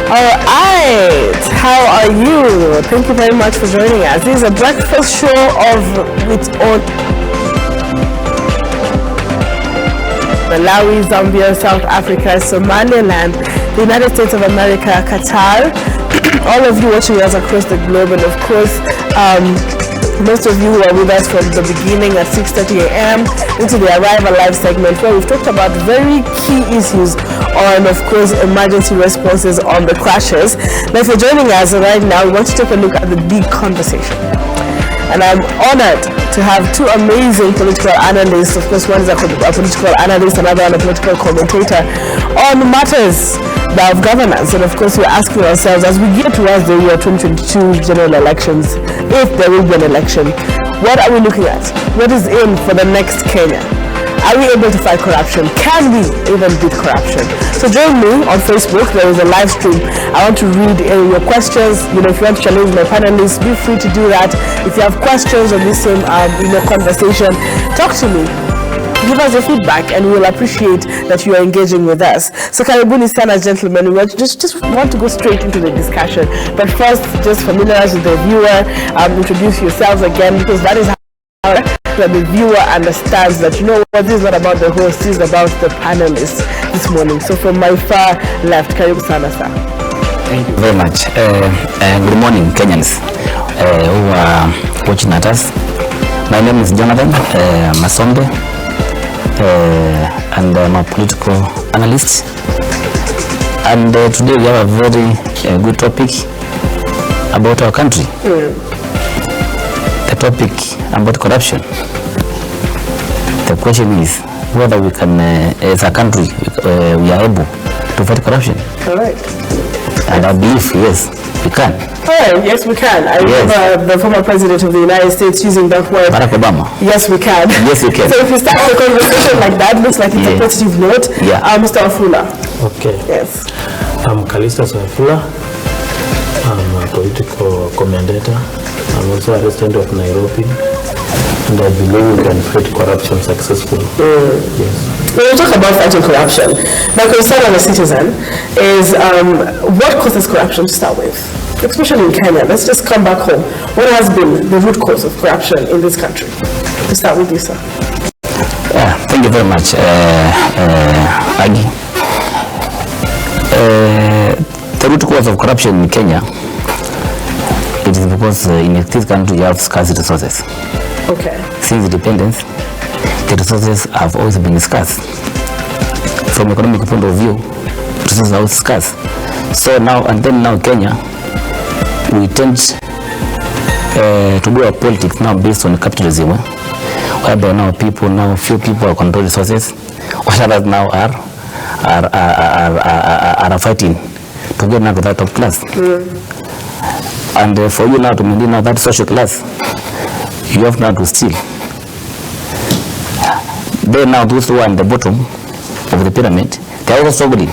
Alright, how are you? Thank you very much for joining us. This is a breakfast show of its own. Malawi, Zambia, South Africa, Somaliland, the United States of America, Qatar, all of you watching us across the globe, and of course, most of you who are with us from the beginning at 6:30 a.m. into the Arrival Live segment, where we've talked about very key issues on, of course, emergency responses on the crashes. Now, if you're joining us right now, we want to take a look at the big conversation. And I'm honored to have two amazing political analysts. Of course, one is a political analyst, another one a political commentator on matters of governance. And of course, we're asking ourselves, as we get towards the year 2022 general elections, if there will be an election, what are we looking at? What is in for the next Kenya? Are we able to fight corruption? Can we even beat corruption? So join me on Facebook. There is a live stream. I want to read your questions. If you want to challenge my panelists, be free to do that. If you have questions on this same conversation, talk to me. Give us your feedback, and we'll appreciate that you are engaging with us. So karibuni sana, gentlemen. We just want to go straight into the discussion. But first, just familiarize with the viewer. Introduce yourselves again, because that is how the viewer understands that, what this is not about the host, this is about the panelists this morning. So from my far left, karibu sana sir. Thank you very much. Good morning, Kenyans who are watching at us. My name is Jonathan Masombe, and I'm a political analyst. And today we have a very good topic about our country. The topic about corruption. The question is whether we can, as a country, we are able to fight corruption. All right. And I believe, yes, we can. All right, yes, we can. I remember the former president of the United States using that word. Barack Obama. Yes, we can. Yes, we can. So if you start the conversation like that, looks like it's a positive note. Yeah. Mr. Wafula. Okay. Yes. I'm Callistus Wafula. I'm a political commentator. I'm also a resident of Nairobi, and I believe we can fight corruption successfully. Yes. When we talk about fighting corruption, my concern as a citizen is what causes corruption to start with, especially in Kenya. Let's just come back home. What has been the root cause of corruption in this country? To start with you, sir. Yeah, thank you very much, Aggie. The root cause of corruption in Kenya, it is because in this country you have scarce resources. Okay. Since independence, the resources have always been scarce. From economic point of view, resources are always scarce. So now, Kenya, we tend to do our politics now based on capitalism, whereby now few people are control resources, while others now are fighting to get now to that top class. And for you now to maintain now that social class, you have now to steal. Then now those who are in the bottom of the pyramid, they are also struggling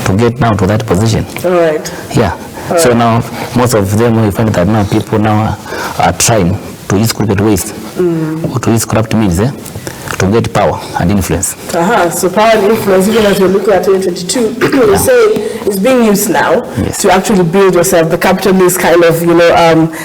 to get now to that position. All right. Yeah. All so right. Now most of them, we find that now people now are trying to use crooked ways or to use corrupt means to get power and influence. So power and influence, even as we're looking at 2022, you say is being used now to actually build yourself the capitalist kind of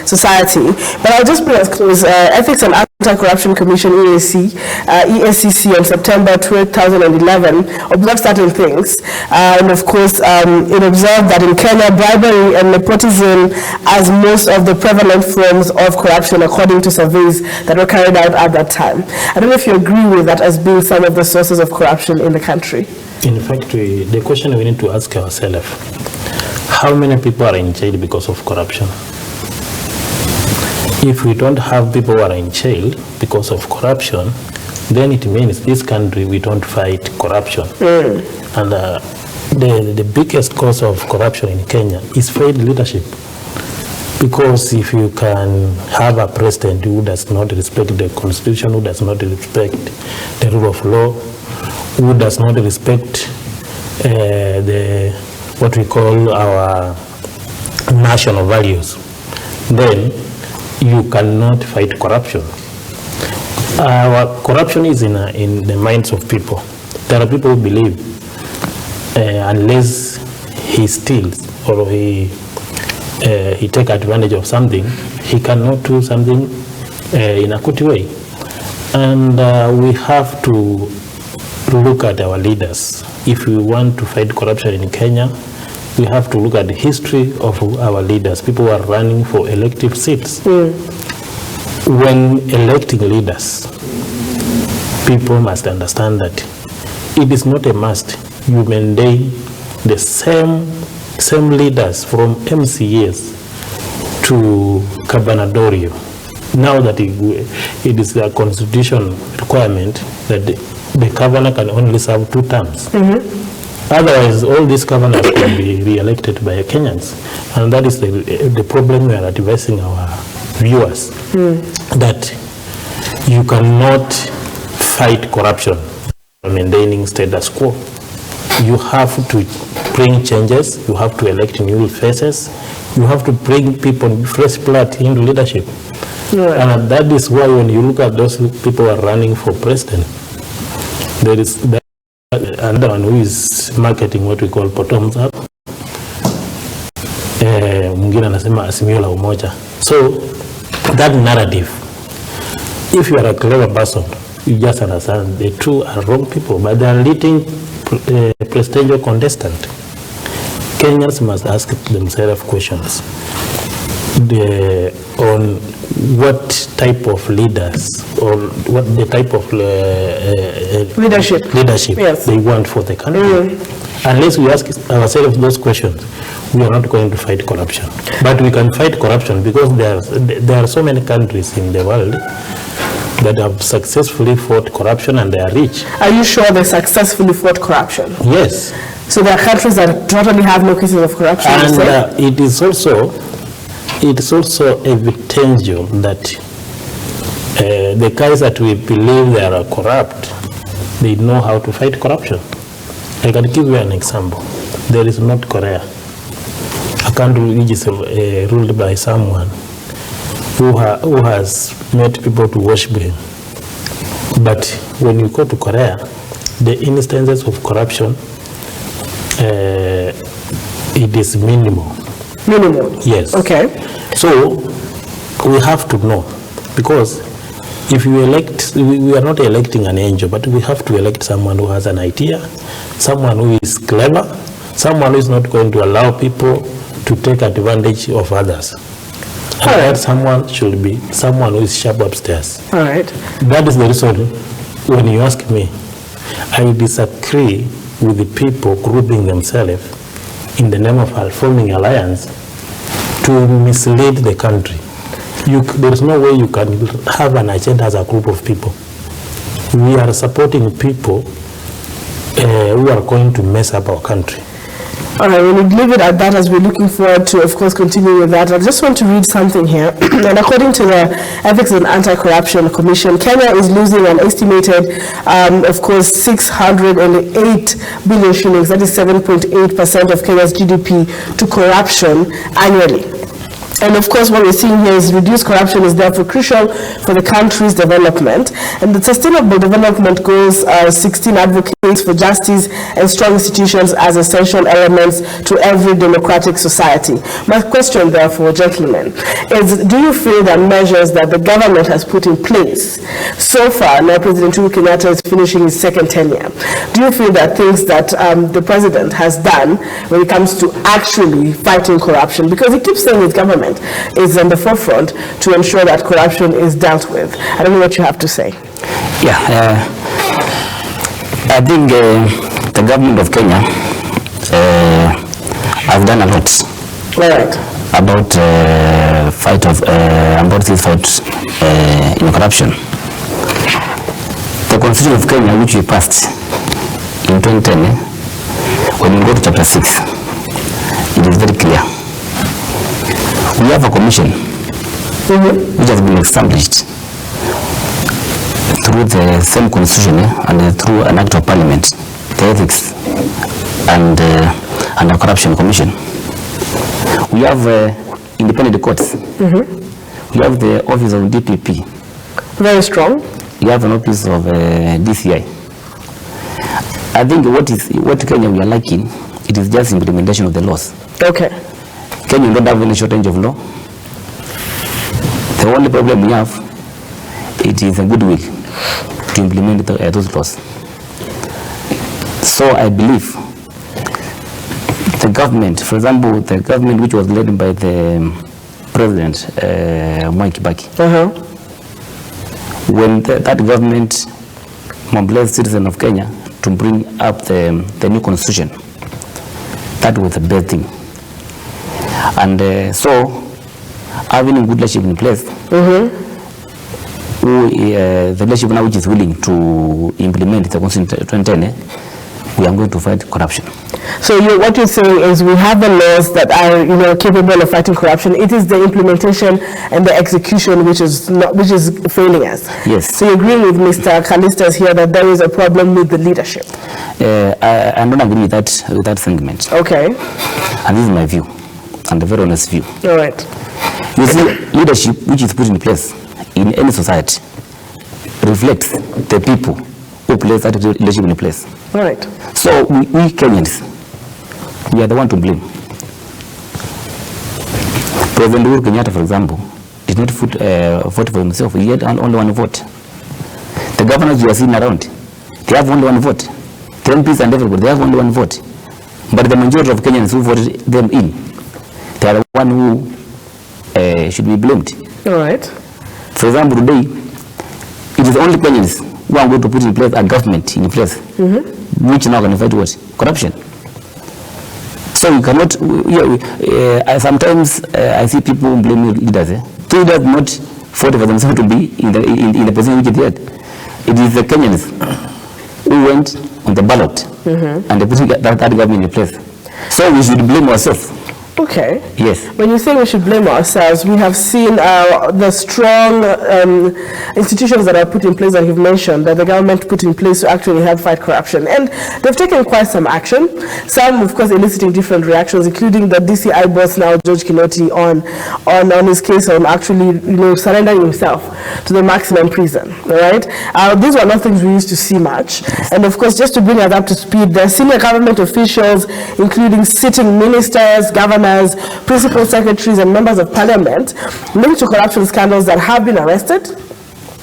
society. But I'll just bring us close. Ethics and Anti-Corruption Commission EACC on September 2011 observed certain things, and of course it observed that in Kenya bribery and nepotism as most of the prevalent forms of corruption, according to surveys that were carried out at that time. I don't know if you agree with that as being some of the sources of corruption in the country. In fact, the question we need to ask ourselves, how many people are in jail because of corruption? If we don't have people who are in jail because of corruption, then it means this country, we don't fight corruption. And the biggest cause of corruption in Kenya is failed leadership. Because if you can have a president who does not respect the constitution, who does not respect the rule of law, who does not respect what we call our national values, then you cannot fight corruption. Corruption is in the minds of people. There are people who believe unless he steals or he take advantage of something, he cannot do something in a good way. And we have to look at our leaders. If we want to fight corruption in Kenya, we have to look at the history of our leaders, people who are running for elective seats. When electing leaders, people must understand that it is not a must you maintain the same leaders from MCAs to Kabanadorio. Now that it is a constitution requirement that the governor can only serve 2 terms. Otherwise, all these governors can be re-elected by Kenyans. And that is the problem we are advising our viewers, that you cannot fight corruption by maintaining status quo. You have to bring changes, you have to elect new faces, you have to bring people, fresh blood into leadership. And that is why when you look at those people who are running for president, there is another one who is marketing what we call bottoms up. Mwingine anasema Azimio la Umoja. So that narrative, if you are a clever person, you just understand the two are wrong people, but they are leading presidential contestant. Kenyans must ask themselves questions on what type of leaders or what the type of leadership yes, they want for the country. Unless we ask ourselves those questions, we are not going to fight corruption. But we can fight corruption because there are so many countries in the world that have successfully fought corruption and they are rich. Are you sure they successfully fought corruption? Yes. So there are countries that totally have no cases of corruption? And it is also evidential that the guys that we believe they are corrupt, they know how to fight corruption. I can give you an example. There is North Korea, a country which is ruled by someone who has made people to worship him. But when you go to Korea, the instances of corruption, it is minimal. Minimal? Yes. Okay. So we have to know, because if you elect, we are not electing an angel, but we have to elect someone who has an idea, someone who is clever, someone who is not going to allow people to take advantage of others. And that someone should be someone who is sharp upstairs. All right. That is the reason when you ask me, I disagree with the people grouping themselves in the name of forming alliance to mislead the country. There is no way you can have an agenda as a group of people. We are supporting people who are going to mess up our country. All right, we'll leave it at that as we're looking forward to, of course, continue with that. I just want to read something here. And according to the Ethics and Anti-Corruption Commission, Kenya is losing an estimated, of course, 608 billion shillings, that is 7.8% of Kenya's GDP, to corruption annually. And of course, what we're seeing here is reduced corruption is therefore crucial for the country's development. And the Sustainable Development Goals 16 advocates for justice and strong institutions as essential elements to every democratic society. My question, therefore, gentlemen, is do you feel that measures that the government has put in place so far, now President Uhuru Kenyatta is finishing his second tenure, do you feel that things that the president has done when it comes to actually fighting corruption, because he keeps saying his government is on the forefront to ensure that corruption is dealt with? I don't know what you have to say. Yeah, I think the government of Kenya has done a lot. All right. About this fight in corruption. The Constitution of Kenya, which we passed in 2010, when you go to chapter 6, it is very clear. We have a commission which has been established through the same constitution and through an act of parliament, the Ethics and Anti-Corruption Commission. We have independent courts. We have the office of DPP. Very strong. We have an office of DCI. I think what Kenya we are lacking It is just implementation of the laws. Okay. Kenya don't have any shortage of law. The only problem we have, it is a goodwill to implement those laws. So I believe the government, for example, the government which was led by the President Mwai Kibaki, when that government mobilized citizens of Kenya to bring up the new constitution, that was the best thing. And so having a good leadership in place, the leadership now which is willing to implement the constitution, we are going to fight corruption. So what you're saying is we have the laws that are capable of fighting corruption. It is the implementation and the execution which is failing us. Yes. So you agree with Mr. Kalistas here that there is a problem with the leadership? I don't agree with that sentiment. Okay. And this is my view, and a very honest view. All right. You see, leadership which is put in place in any society reflects the people who place that leadership in place. All right. So we Kenyans, we are the one to blame. President Uhuru Kenyatta, for example, did not vote for himself. He had only one vote. The governors you are seeing around, they have only one vote. The MPs and everybody, they have only one vote. But the majority of Kenyans who voted them in, they are the one who should be blamed. All right. For example, today, it is only Kenyans who are going to put in place a government in place, which now can fight what? Corruption. So you cannot, sometimes I see people blaming leaders. So leaders not fought for themselves to be in the position which they had. It is the Kenyans who went on the ballot and they put that government in place. So we should blame ourselves. Okay. Yes. When you say we should blame ourselves, we have seen the strong institutions that are put in place that you've mentioned, that the government put in place to actually help fight corruption. And they've taken quite some action, some, of course, eliciting different reactions, including the DCI boss now, George Kinoti, on his case on actually surrendering himself to the maximum prison. All right? These were not things we used to see much. And, of course, just to bring us up to speed, the senior government officials, including sitting ministers, governors, principal secretaries and members of parliament linked to corruption scandals that have been arrested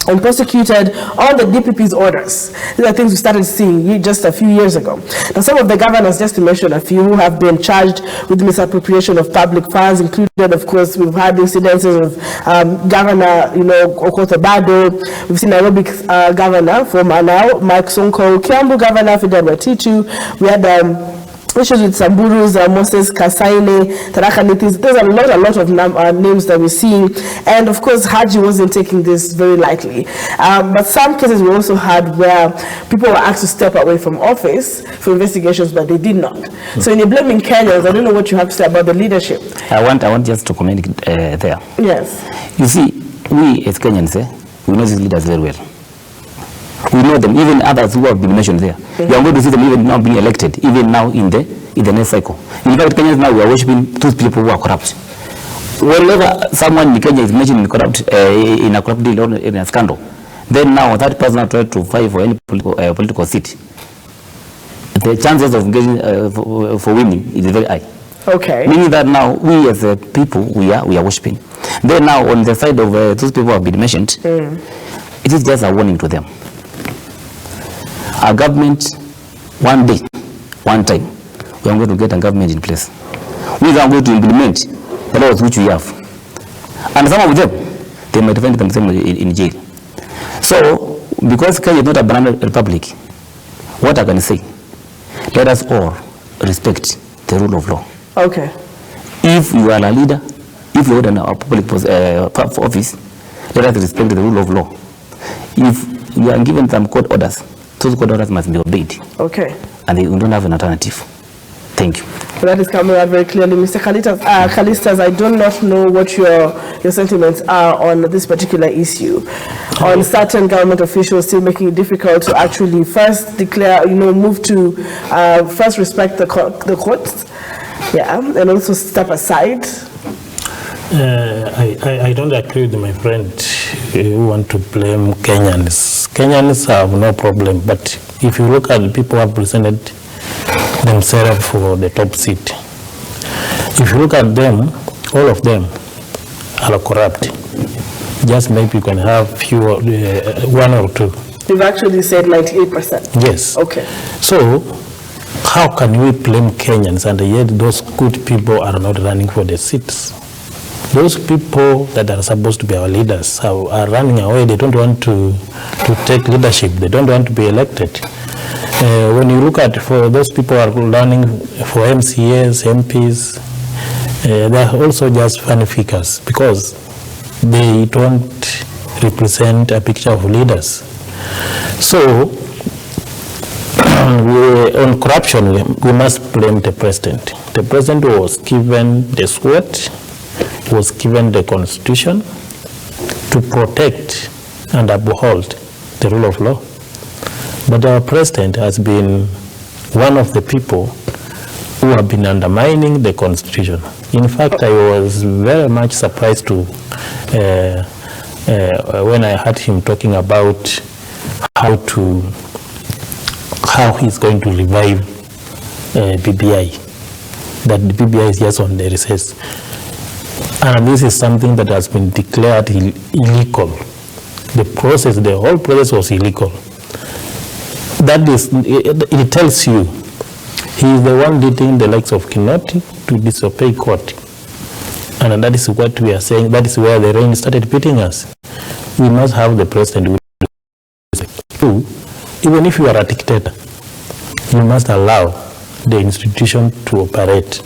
and prosecuted on the DPP's orders. These are things we started seeing just a few years ago. Now, some of the governors, just to mention a few, who have been charged with misappropriation of public funds, included, of course, we've had incidences of Governor, Okoth Obado. We've seen Nairobi Governor, former now, Mike Sonko, Kiambu Governor, Fidel Wetitu. We had issues with Samburu's, Moses Kasaine, Tharaka Nithi. There's a lot of names that we're seeing. And of course, Haji wasn't taking this very lightly. But some cases we also had where people were asked to step away from office for investigations, but they did not. So when you're blaming Kenyans, I don't know what you have to say about the leadership. I want just to comment there. Yes. You see, we as Kenyans, we know these leaders very well. We know them, even others who have been mentioned there. You are going to see them even now being elected, even now in the next cycle. In fact, Kenyans now we are worshiping those people who are corrupt. Whenever someone in Kenya is mentioned in a corrupt deal or in a scandal, then now that person has tried to fight for any political seat. The chances of getting for winning is very high. Okay. Meaning that now we as a people we are worshiping. Then now on the side of those people who have been mentioned, it is just a warning to them. Our government, one day, one time, we are going to get a government in place. We are going to implement the laws which we have. And some of them, they might find themselves in jail. So, because Kenya is not a banana republic, what I can say, let us all respect the rule of law. Okay. If you are a leader, if you hold a public office, let us respect the rule of law. If you are given some court orders, those court orders must be obeyed. Okay. And we don't have an alternative. Thank you. That is coming out very clearly. Mr. Kalistas, I do not know what your sentiments are on this particular issue. On certain government officials still making it difficult to actually first declare, move to first respect the courts, and also step aside. I don't agree with my friend who want to blame Kenyans. Kenyans have no problem, but if you look at the people who have presented themselves for the top seat. If you look at them, all of them are corrupt. Just maybe you can have one or two. You've actually said 98%. Yes. Okay. So how can we blame Kenyans and yet those good people are not running for the seats? Those people that are supposed to be our leaders are running away. They don't want to take leadership. They don't want to be elected. When you look at for those people who are running for MCAs, MPs, they are also just funny figures because they don't represent a picture of leaders. So on corruption, we must blame the president. The president was given the sword, was given the constitution to protect and uphold the rule of law. But our president has been one of the people who have been undermining the constitution. In fact, I was very much surprised to when I heard him talking about how he's going to revive BBI, that the BBI is just on the recess. And this is something that has been declared illegal. The whole process was illegal. That is, it tells you he is the one leading the likes of Kinoti to disobey court. And that is what we are saying. That is where the rain started beating us. We must have the president. Even if you are a dictator, you must allow the institution to operate.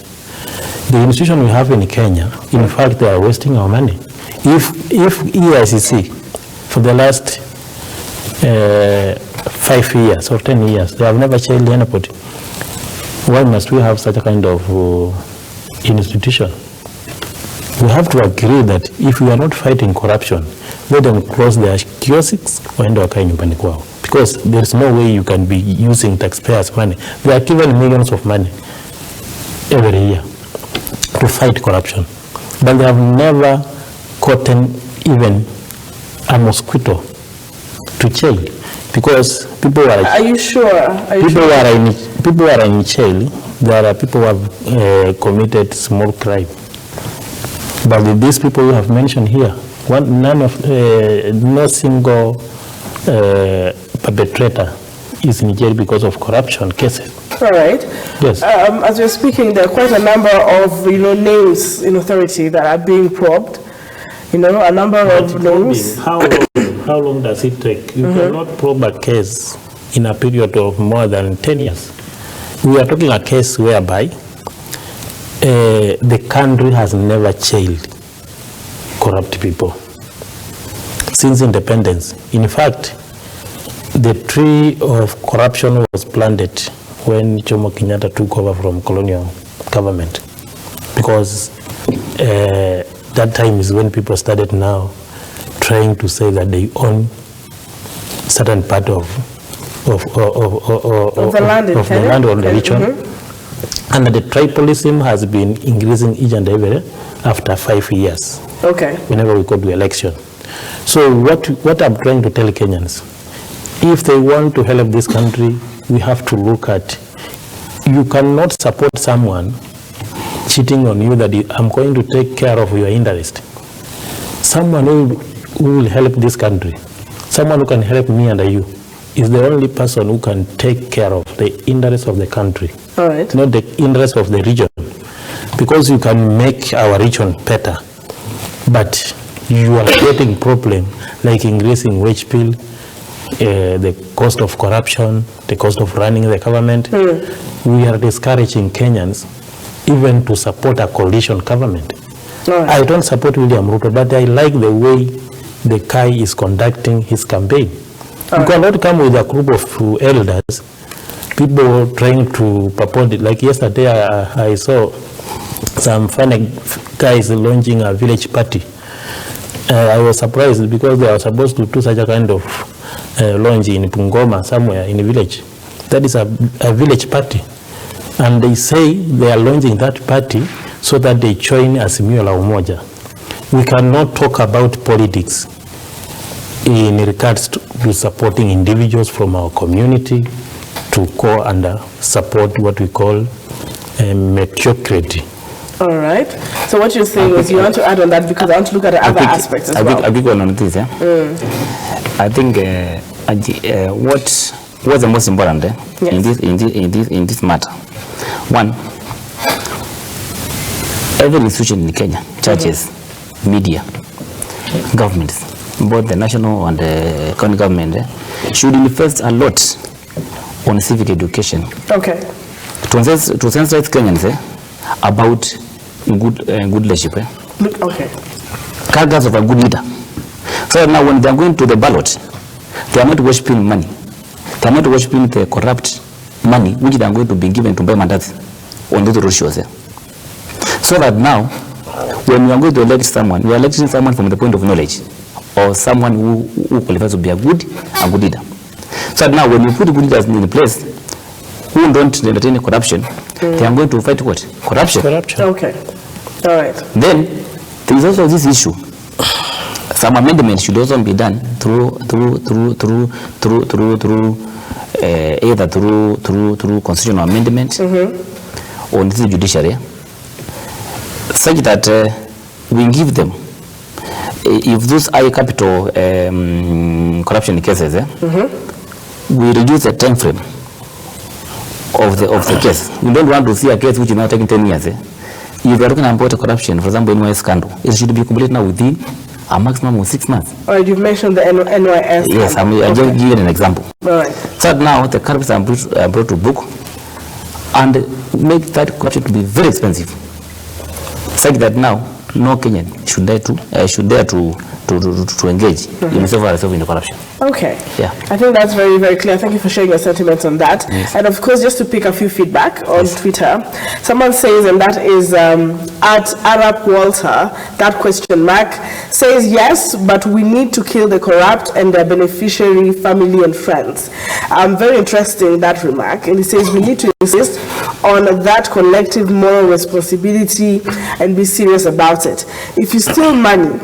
The institution we have in Kenya, in fact, they are wasting our money. If EICC, for the last 5 years or 10 years, they have never jailed anybody, why must we have such a kind of institution? We have to agree that if we are not fighting corruption, let them close their kiosks or end wakae nyumbani kwao. Because there is no way you can be using taxpayers' money. They are given millions of money every year to fight corruption. But they have never gotten even a mosquito to jail. Because people are... Are you sure? People are in jail. There are people who have committed small crime. But these people you have mentioned here, no single perpetrator is in jail because of corruption cases. All right. Yes. As you're speaking, there are quite a number of names in authority that are being probed. A number of names. How long does it take? You cannot probe a case in a period of more than 10 years. We are talking a case whereby the country has never jailed corrupt people since independence. In fact, the tree of corruption was planted when Jomo Kenyatta took over from colonial government, because that time is when people started now trying to say that they own certain part of the land or the region. And the tribalism has been increasing each and every after 5 years. Okay. Whenever we go to election. So what I'm trying to tell Kenyans, if they want to help this country, we have to look at, you cannot support someone cheating on you that I'm going to take care of your interest. Someone who will help this country, someone who can help me and you, is the only person who can take care of the interests of the country. All right. Not the interest of the region, because you can make our region better, but you are creating problem like increasing wage bill, the cost of corruption, the cost of running the government. We are discouraging Kenyans even to support a coalition government. Right. I don't support William Ruto, but I like the way the guy is conducting his campaign. You cannot come with a group of elders, people trying to purport it. Like yesterday, I saw some funny guys launching a village party. I was surprised because they are supposed to do such a kind of launch in Bungoma, somewhere in a village. That is a village party. And they say they are launching that party so that they join Azimio la Umoja. We cannot talk about politics in regards to supporting individuals from our community, to to go and support what we call mediocrity. All right. So what you're saying is you want to add on that because I want to look at the other aspects as well. A big one on this. I think what's the most important in this matter? One, every institution in Kenya, churches, media, governments, both the national and the county government, should invest a lot on civic education. Okay. To sensitize Kenyans about good leadership. Okay. Characters of a good leader. So now when they are going to the ballot, they are not worshipping money. They are not worshipping the corrupt money which they are going to be given to buy mandats on those roadshows. So that now, when you are going to elect someone, you are electing someone from the point of knowledge or someone who qualifies to be a good leader. So that now when you put good leaders in place who don't entertain corruption, they are going to fight what? Corruption. Okay. All right. Then there is also this issue. Some amendments should also be done through either through constitutional amendment on the judiciary, such that we give them, if those high capital corruption cases, we reduce the time frame of the case. We don't want to see a case which is now taking 10 years. If you are talking about corruption, for example, NYS scandal, it should be complete now within a maximum of 6 months. All right, you've mentioned the NYS. Yes, I'm just giving an example. All right. So now the corrupts are brought to book and make that corruption to be very expensive. Such that now no Kenyan should dare to engage himself in the corruption. Okay. Yeah. I think that's very, very clear. Thank you for sharing your sentiments on that. Yes. And of course, just to pick a few feedback on Twitter, someone says, and that is at Arab Walter, that question mark, says, yes, but we need to kill the corrupt and their beneficiary, family and friends. Very interesting, that remark. And he says, we need to insist on that collective moral responsibility and be serious about it. If you steal money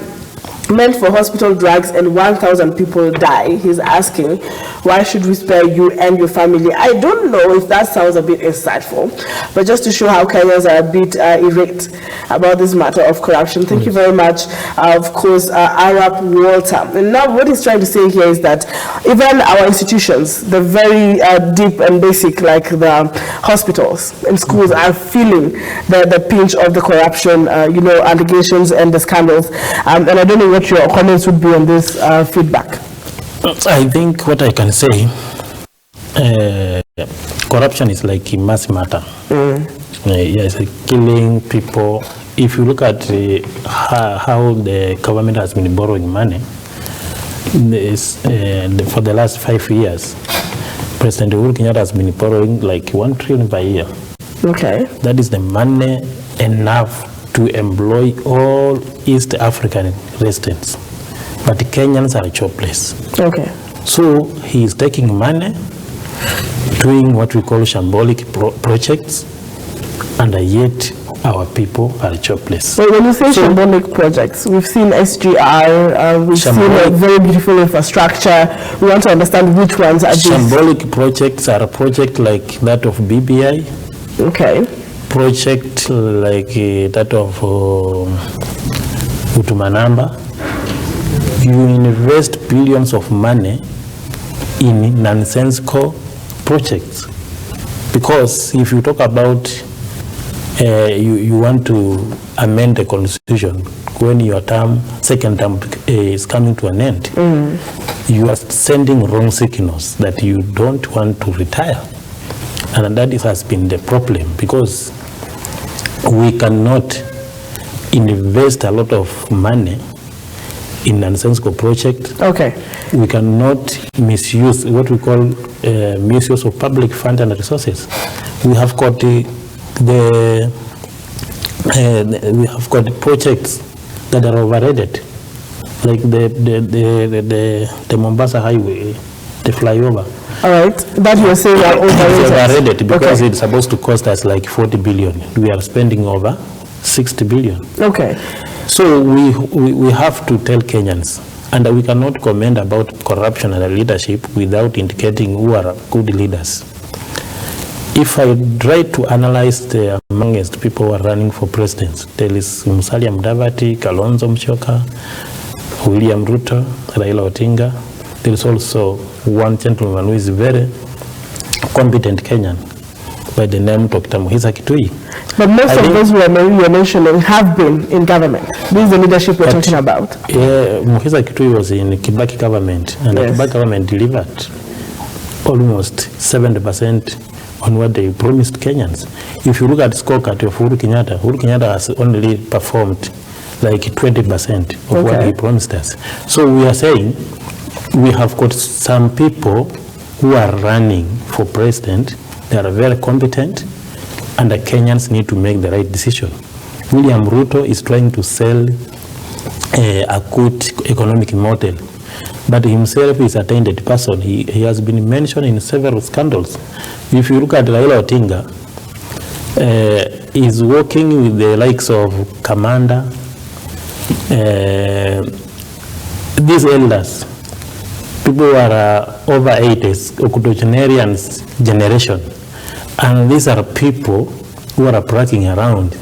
meant for hospital drugs and 1,000 people die, he's asking, why should we spare you and your family? I don't know if that sounds a bit insightful, but just to show how Kenyans are a bit irate about this matter of corruption. Thank you very much, of course, Arab Walter. And now what he's trying to say here is that even our institutions, the very deep and basic, like the hospitals and schools, are feeling the pinch of the corruption, allegations and the scandals. And I don't know what your comments would be on this feedback. I think what I can say, corruption is like a mass matter. Yes, killing people. If you look at how the government has been borrowing money, for the last 5 years, President Uhuru Kenyatta has been borrowing like 1 trillion per year. Okay. That is the money enough to employ all East African residents. But the Kenyans are jobless. Okay. So he is taking money, doing what we call shambolic projects, and yet our people are jobless. Well, when you say shambolic projects, we've seen SGR, we've seen a very beautiful infrastructure. We want to understand which ones are these. Shambolic projects are a project like that of BBI. Okay. Project like that of Utumanamba. You invest billions of money in nonsensical projects, because if you talk about you want to amend the constitution when your second term is coming to an end, you are sending wrong signals that you don't want to retire, and that has been the problem, because we cannot invest a lot of money in nonsensical project. Okay. We cannot misuse what we call misuse of public funds and resources. We have got the projects that are overrated, like the Mombasa Highway, the flyover. All right, that you're saying are overrated. Overrated because it's supposed to cost us like 40 billion. We are spending over 60 billion. Okay. So we have to tell Kenyans, and we cannot comment about corruption and leadership without indicating who are good leaders. If I try to analyze the amongst people who are running for president, there is Musalia Mudavadi, Kalonzo Musyoka, William Ruto, Raila Odinga. There is also one gentleman who is very competent Kenyan by the name Dr. Muhisa Kitui. But most of those you're mentioning have been in government. This is the leadership we're talking about. Yeah, Muhisa Kitui was in Kibaki government, and the Kibaki government delivered almost 70% on what they promised Kenyans. If you look at the scorecard of Uhuru Kenyatta has only performed like 20% of what he promised us. So we are saying we have got some people who are running for president. They are very competent, and the Kenyans need to make the right decision. William Ruto is trying to sell a good economic model, but himself is a tainted person. He has been mentioned in several scandals. If you look at Raila Odinga, he's working with the likes of Kamanda, these elders, people who are over 80s, octogenarians generation, and these are people who are bragging around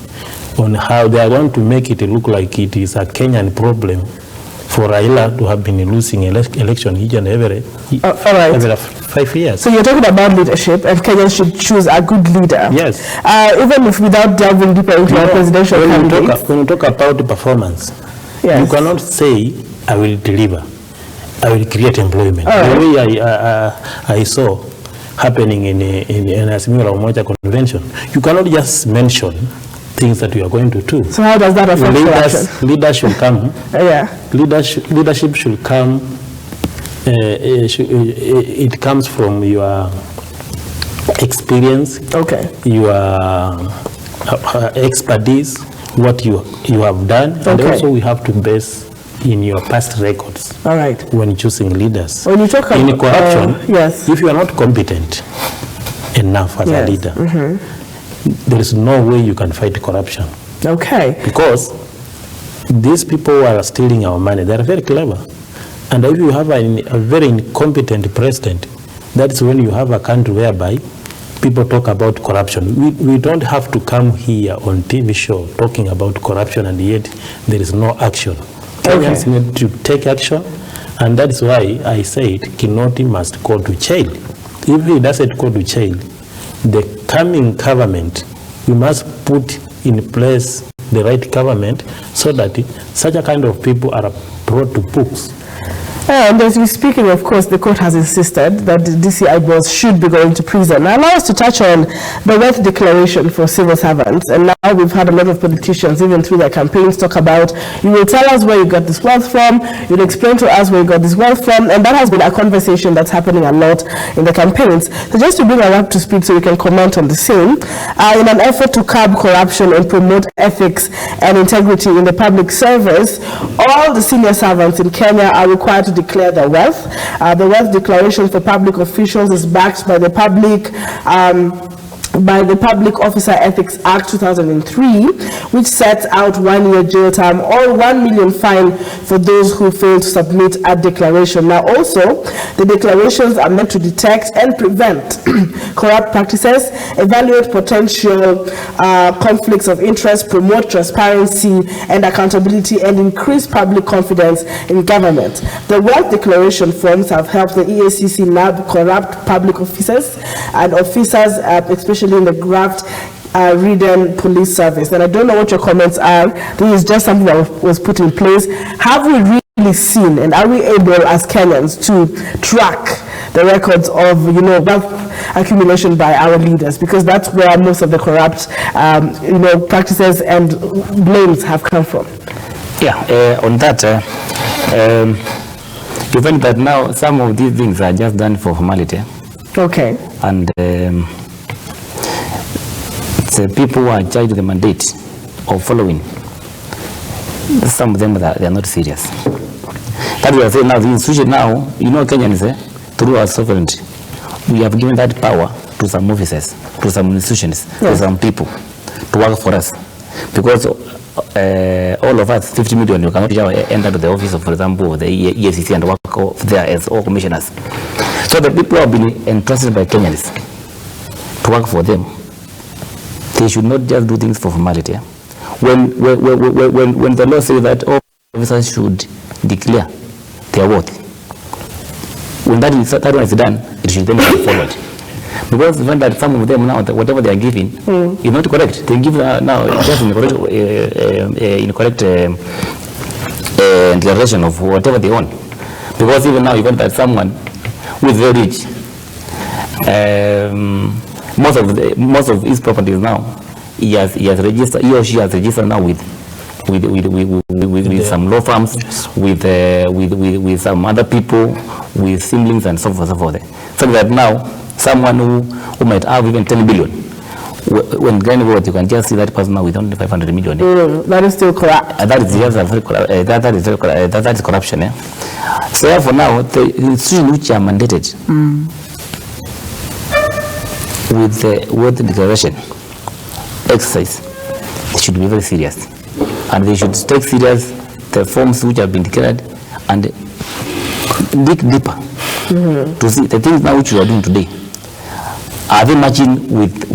on how they are going to make it look like it is a Kenyan problem for Raila to have been losing election each and every 5 years. So you're talking about leadership, and Kenyans should choose a good leader. Yes. Even if without delving deeper into our presidential candidates. When you talk about the performance, you cannot say, I will deliver, I will create employment. The way I saw happening in Azimio la Umoja convention, you cannot just mention things that you are going to do. So how does that affect corruption? Leaders should come. Leadership should come. It comes from your experience, your expertise, what you have done, and also we have to base in your past records. When choosing leaders. When you talk about in corruption, if you are not competent enough as a leader, there is no way you can fight corruption. Because these people who are stealing our money, they are very clever. And if you have a very incompetent president, that's when you have a country whereby people talk about corruption. We don't have to come here on TV show talking about corruption, and yet there is no action. Kenyans need to take action, and that is why I said Kinoti must go to jail. If he doesn't go to jail, the coming government, we must put in place the right government so that such a kind of people are brought to books. And as we're speaking, of course, the court has insisted that the DCI boss should be going to prison. Now, allow us to touch on the wealth declaration for civil servants. And now we've had a lot of politicians, even through their campaigns, talk about, you will tell us where you got this wealth from, you'll explain to us where you got this wealth from, and that has been a conversation that's happening a lot in the campaigns. So just to bring her up to speed so we can comment on the same, in an effort to curb corruption and promote ethics and integrity in the public service, all the senior servants in Kenya are required to declare their wealth. The wealth declaration for public officials is backed by the Public Officer Ethics Act 2003, which sets out 1-year jail term or 1 million fine for those who fail to submit a declaration. Now also, the declarations are meant to detect and prevent corrupt practices, evaluate potential conflicts of interest, promote transparency and accountability, and increase public confidence in government. The wealth declaration forms have helped the EACC nab corrupt public officers and officers, especially in the graft-ridden police service. And I don't know what your comments are. This is just something that was put in place. Have we really seen, and are we able as Kenyans to track the records of, wealth accumulation by our leaders? Because that's where most of the corrupt, practices and blames have come from. On that, you find that now some of these things are just done for formality. And the people who are charged with the mandate of following, some of them they are not serious. That we are saying now, the institution now, Kenyans, through our sovereignty, we have given that power to some officers, to some institutions, to some people to work for us. Because all of us, 50 million, you cannot enter to the office of, for example, the EACC and work there as all commissioners. So the people have been entrusted by Kenyans to work for them, they should not just do things for formality. When the law says that all officers should declare their worth, when that one is done, it should then be followed. Because when that some of them now, whatever they are giving is not correct. They give now just incorrect declaration of whatever they own. Because even now, even that someone who is very rich, most of his properties now, he has registered, he or she has registered now with some law firms, yes, with some other people, with siblings and so forth, so forth. So that now someone who might have even 10 billion, when going vote, you can just see that person now with only 500 million. That is still corrupt. That is just that is corruption. So therefore now the institutions which are mandated with the word declaration exercise, they should be very serious, and they should take serious the forms which have been declared and dig deeper to see the things now which you are doing today. Are they matching with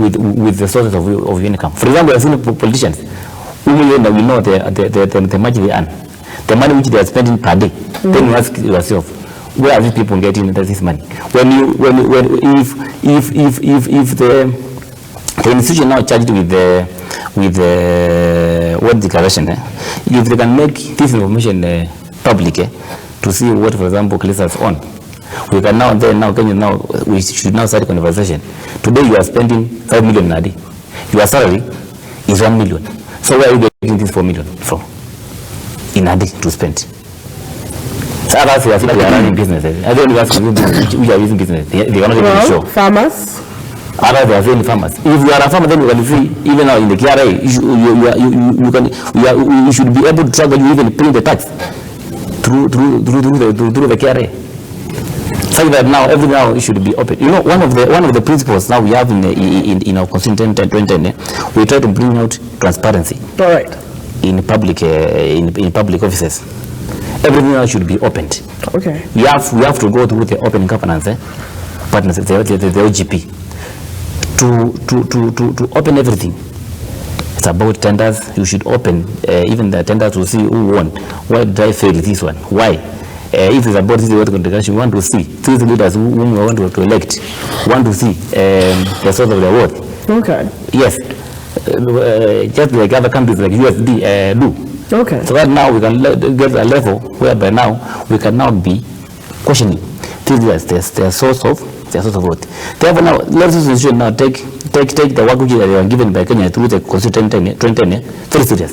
the sources of income? For example, I've seen politicians who we know the money they earn, the money which they are spending per day. Then you ask yourself, where are these people getting this money? If the institution now charged with the word declaration, if they can make this information public to see what, for example, Clisas on, we can now we should now start a conversation. Today you are spending 5 million a day. Your salary is 1 million. So where are you getting this 4 million from in a day to spend? So others who are running businesses, I don't know which are using business. They are not even sure. Farmers. Others they are saying farmers. If you are a farmer, then you can see even now in the KRA, you should be able to track when you even pay the tax through the KRA. So that now everything now it should be open. You know, one of the principles now we have in our Constitution 2010, we try to bring out transparency. All right. In public offices. Everything now should be opened. Okay. We have to go through the open governance partners, the OGP, to open everything. It's about tenders. You should open even the tenders to see who won. Why did I fail this one? Why? If it's about this water contribution, we want to see the leaders whom we want to elect. We want to see the source of their worth. Okay. Yes. Just like other countries like USD do. Okay. So that now we can get a level whereby now we can now be questioning their source of worth. Therefore now let us now take the work which they were given by Kenya through the Constitution 2010 very serious.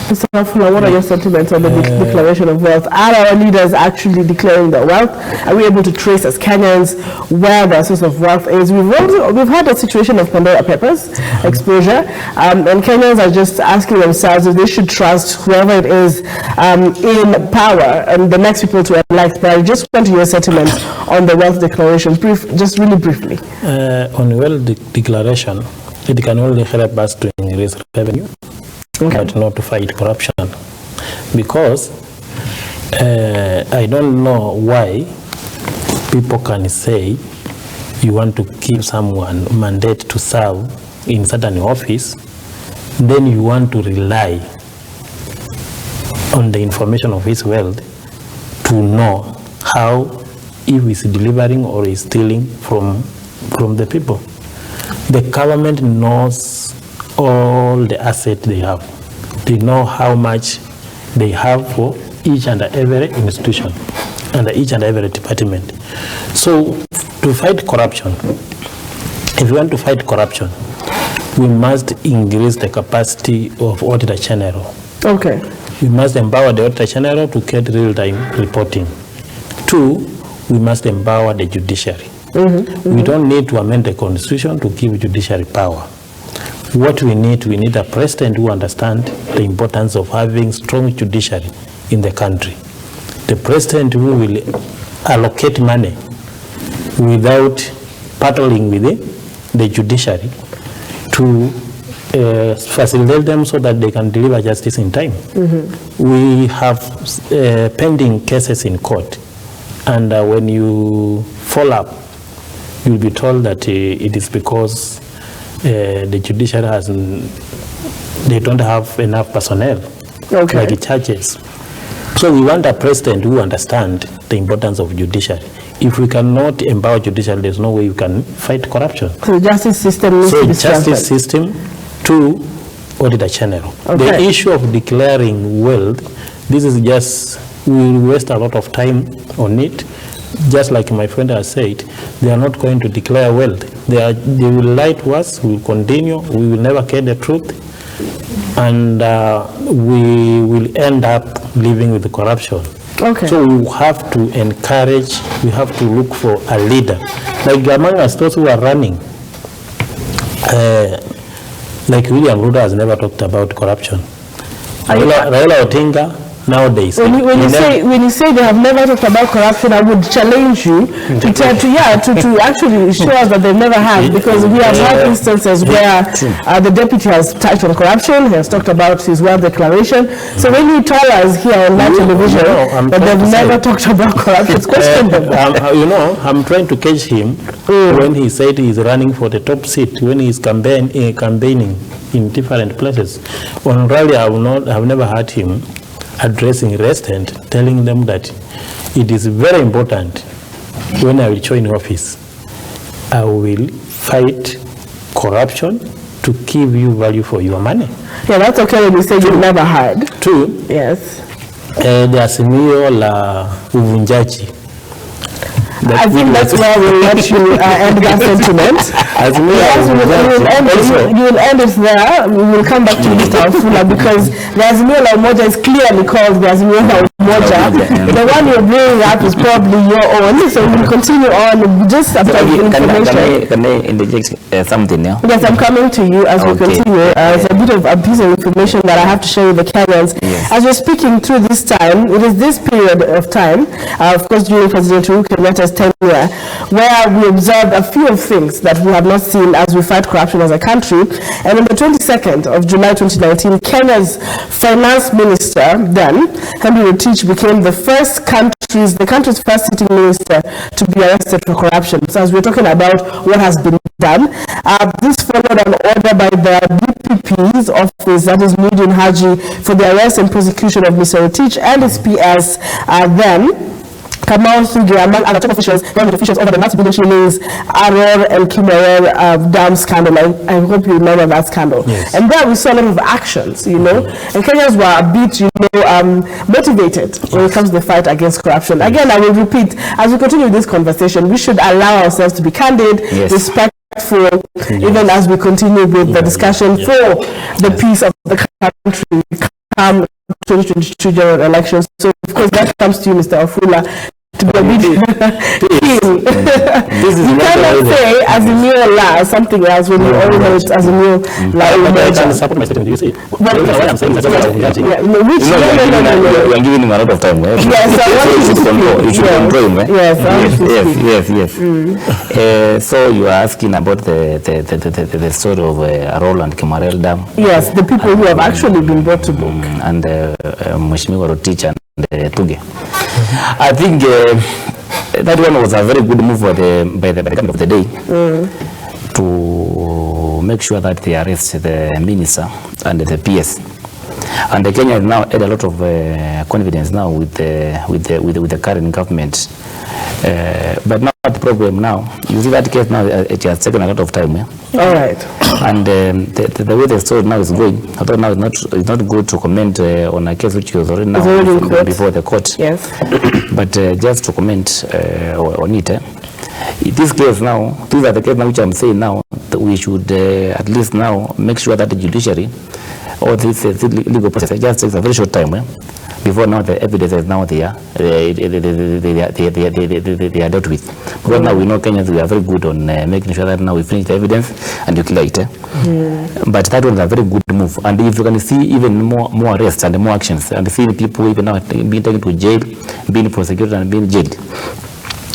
Mr. Wafula, what are your sentiments on the declaration of wealth? Are our leaders actually declaring their wealth? Are we able to trace as Kenyans where the source of wealth is? We've had a situation of Pandora Papers exposure, and Kenyans are just asking themselves if they should trust whoever it is in power and the next people to elect. But I just want your sentiments on the wealth declaration, just really briefly. On wealth declaration, it can only help us to increase revenue. Okay. But not to fight corruption, because I don't know why people can say you want to give someone mandate to serve in certain office, then you want to rely on the information of his wealth to know how if he's delivering or is stealing from the people. The government knows all the assets they have. They know how much they have for each and every institution and each and every department. So to fight corruption, if we want to fight corruption, we must increase the capacity of Auditor General. Okay. We must empower the Auditor General to get real-time reporting. 2, we must empower the judiciary. We don't need to amend the Constitution to give judiciary power. What we need a president who understands the importance of having strong judiciary in the country. The president who will allocate money without battling with the judiciary to facilitate them so that they can deliver justice in time. We have pending cases in court, and when you follow up you'll be told that it is because the judiciary they don't have enough personnel, like the churches. So we want a president who understands the importance of judiciary. If we cannot empower judiciary, there's no way we can fight corruption. So the justice system needs to be strengthened. Justice system to Auditor General. The issue of declaring wealth, this is just, we will waste a lot of time on it. Just like my friend has said, they are not going to declare wealth. They will lie to us, we will continue, we will never get the truth, and we will end up living with the corruption. So we have to encourage, we have to look for a leader. Like among us, those who are running, like William Ruto has never talked about corruption. Raila Odinga, nowadays. When you say they have never talked about corruption, I would challenge you to actually show us that they've never had, because we have had instances where the deputy has touched on corruption, he has talked about his wealth declaration. So when you tell us here on live television that they've never talked about corruption, it's questionable. I'm trying to catch him when he said he's running for the top seat, when he's campaigning in different places. On rally, I've never heard him addressing residents, telling them that it is very important when I will join office, I will fight corruption to give you value for your money. Yeah, that's okay when you say you've never heard. Two, yes. The azimio la uvunjaji. I think that's where we'll let you end that sentiment. Yes, you will end it there. We will come back to Mr. Wafula, because the Azimio la Umoja is clearly called the Azimio la Umoja. The one you're bringing up is probably your own, so we'll continue on just after the information. Can I interject something now? Yes, I'm coming to you as we continue. It's a bit of a piece of information that I have to share with the Kenyans. Yes. As we're speaking through this time, it is this period of time, of course during President Uhuru Kenyatta's tenure, where we observed a few of things that we have not seen as we fight corruption as a country. And on the 22nd of July 2019, Kenya's finance minister then, Henry Rotich, became the country's first sitting minister to be arrested for corruption. So as we're talking about what has been done, this followed an order by the DPP's office, that is Muhyiddin Haji, for the arrest and prosecution of Mr. Rotich and his PS then. Kamau Thuge, among other top officials, government officials, over the multi-billion shillings Aror and Kimarel dam scandal. I hope you remember that scandal. Yes. And there we saw a lot of actions, and Kenyans were a bit, motivated when it comes to the fight against corruption. Again, I will repeat, as we continue this conversation, we should allow ourselves to be candid, respectful, even as we continue with the discussion for the peace of the country. 2022 general elections. So of course that comes to you, Mr. Wafula, to be a bit you cannot say Azimio La something else when you already know it's Azimio La. I support my statement, you see. But I'm saying you are giving him a lot of time. Yes, you should control him. Yes. So you are asking about the story of Roland Kimarel Dam. Yes, the people who have actually been brought to book. And Mheshimiwa Rotich and Thuge. I think that one was a very good move by the government of the day to make sure that they arrest the minister and the PS. And Kenya now had a lot of confidence now with the current government. But now the problem now, you see that case now, it has taken a lot of time. All right. And the way the story now is going, I thought now it's not good to comment on a case which was already now before the court. Yes. But just to comment on it. This case now, these are the cases now which I'm saying now, that we should at least now make sure that the judiciary or this legal process just takes a very short time before now the evidence is now they are dealt with. Because now we know Kenyans, we are very good on making sure that now we finish the evidence and you clear it. But that was a very good move. And if you can see even more arrests and more actions and see people even now being taken to jail, being prosecuted and being jailed,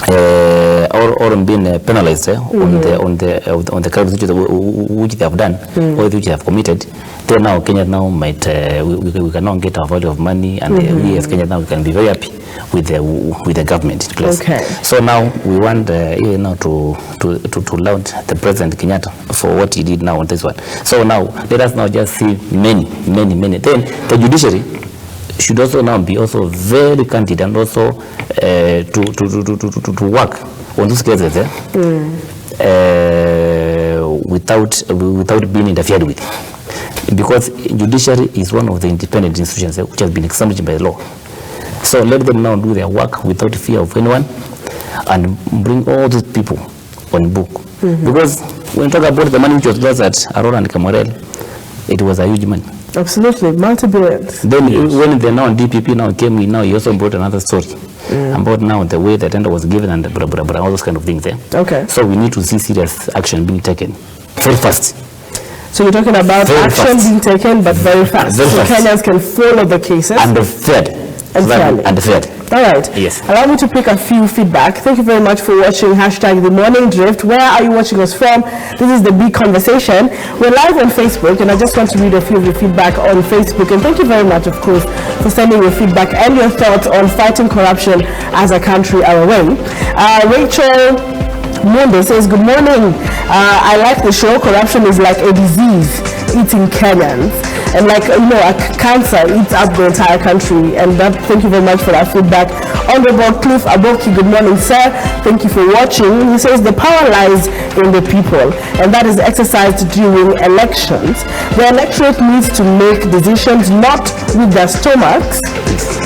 or being penalized on the crimes which they have done or which they have committed, then now Kenya now might we can now get our value of money, and we as Kenya now we can be very happy with the government in place. Okay. So now we want now to laud the President Kenyatta for what he did now on this one. So now let us now just see many. Then the judiciary should also now be also very candid and also to work on those cases without being interfered with, because judiciary is one of the independent institutions which has been established by law. So let them now do their work without fear of anyone and bring all these people on book. Because when you talk about the money which was lost at Aurora and Kamorel, it was a huge money. Absolutely, multi-billions. Then when the now DPP now came in, now he also brought another story about now the way the tender was given and all those kind of things there. Okay. So we need to see serious action being taken very fast. So you're talking about Very action fast. being taken, but very fast. Very so fast. Kenyans can follow the cases. And fair. And fairly. And fair. All right. Yes. Allow me to pick a few feedback. Thank you very much for watching #The Morning Drift. Where are you watching us from? This is the big conversation. We're live on Facebook, and I just want to read a few of your feedback on Facebook. And thank you very much, of course, for sending your feedback and your thoughts on fighting corruption as a country our way. Rachel Monde says, good morning. I like the show. Corruption is like a disease eating Kenyans. And like, a cancer eats up the entire country. And thank you very much for that feedback. Honorable Cliff Aboki, good morning, sir. Thank you for watching. He says the power lies in the people, and that is exercised during elections. The electorate needs to make decisions not with their stomachs,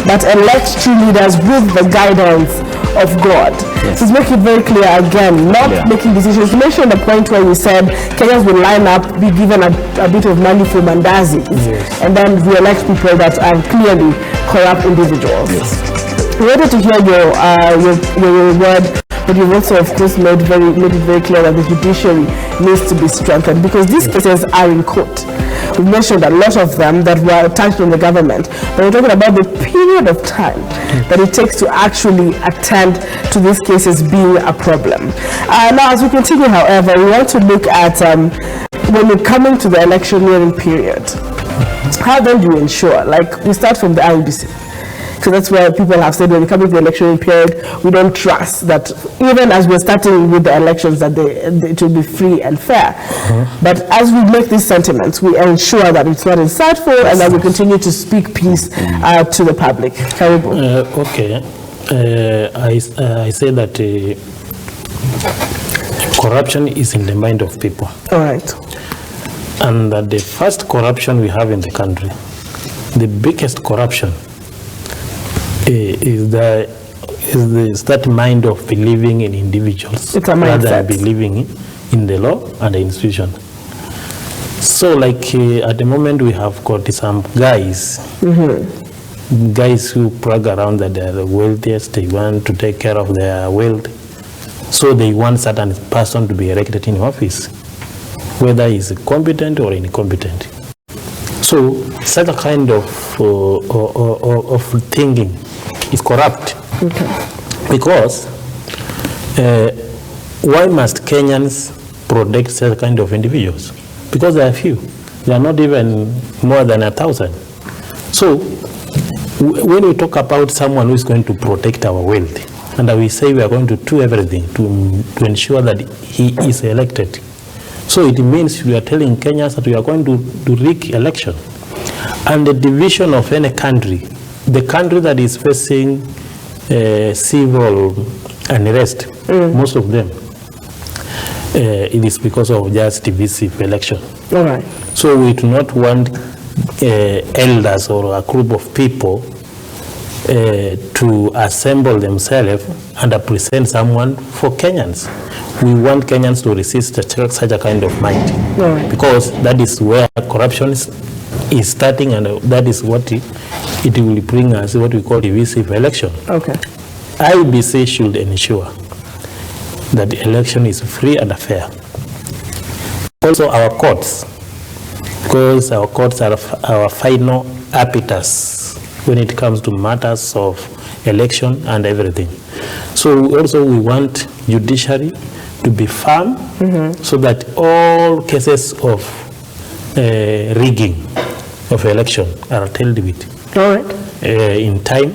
but elect true leaders with the guidance of God. Yes. He's making it very clear again, not making decisions. You mentioned the point where you said Kenyans will line up, be given a bit of money for mandazis, and then we elect people that are clearly corrupt individuals. Yes. We wanted to hear your word, but you've also, of course, made it very clear that the judiciary needs to be strengthened, because these cases are in court. We mentioned a lot of them that were attached on the government, but we're talking about the period of time that it takes to actually attend to these cases being a problem. Now, as we continue, however, we want to look at when we're coming to the electioneering period, how then do you ensure, like we start from the IEBC, because that's where people have said when we come into the election period, we don't trust that even as we're starting with the elections that it will be free and fair. But as we make these sentiments, we ensure that it's not insightful and that we continue to speak peace to the public. Karibu. Okay. I say that corruption is in the mind of people. All right. And that the first corruption we have in the country, the biggest corruption, is that mind of believing in individuals rather than believing in the law and the institution. So like at the moment we have got some guys who brag around that they are the wealthiest, they want to take care of their wealth, so they want certain person to be elected in office, whether he's competent or incompetent. So such a kind of thinking is corrupt. Because why must Kenyans protect such kind of individuals? Because they are few. They are not even more than 1,000. So when we talk about someone who is going to protect our wealth, and we say we are going to do everything to ensure that he is elected, so it means we are telling Kenyans that we are going to rig election. And the division of any country, the country that is facing civil unrest, most of them, it is because of just divisive election. All right. So we do not want elders or a group of people to assemble themselves and present someone for Kenyans. We want Kenyans to resist such a kind of mind, because that is where corruption is starting, and that is what it will bring us what we call divisive election. Okay. IEBC should ensure that the election is free and fair. Also our courts, because our courts are our final arbiters when it comes to matters of election and everything. So also we want judiciary to be firm, so that all cases of rigging of election are dealt with All right. in time,